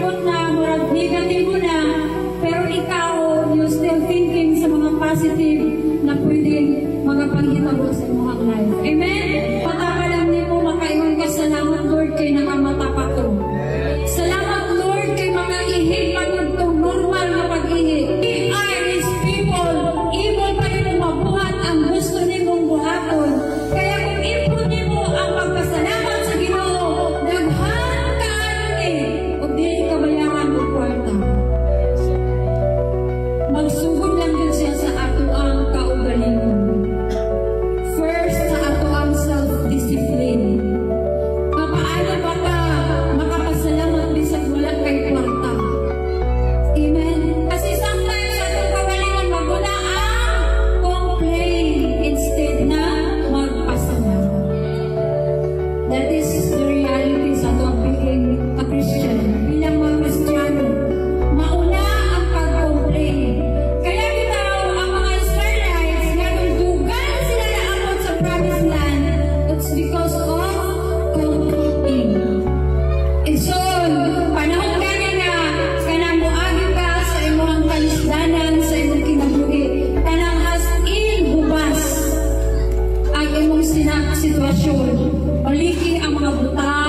nakalimot na, murag negatibo na, pero ikaw, you still thinking sa mga positive na pwedeng mga panghitabo sa imong life. Amen? Patapalan niyo po, makaingon ka, salamat Lord kay nakamata pa ko. Salamat Lord kay mga ihig magtong normal na pag-ihig. We are His people. Evil pa rin mabuhat ang gusto nimong buhaton. Kaya kung ipon niyo ang magpasalamat sa Ginoo, daghan ka o di kabayaran ng kwarta. Magsugod lang din siya sa ato ang kaugalingon. First, sa ato ang self-discipline. Paano ba ka makapasalamat bisag wala kay kwarta? Amen? Kasi sometimes atong kaugalingon magula ang complain instead na magpasalamat. That is the reality sa ato being a Christian. Bilang mga Kristiyano, mauna ang pag-complain. Kaya bitaw ang mga Israelites nga nung dugan sila naabot sa promised land, it's because of complaining. And so, panahon gani nga kanang moagi ka sa imong kalisdanan, sa imong kinabuhi, kanang as in hubas ang imong sitwasyon. Paliki ang mga buta,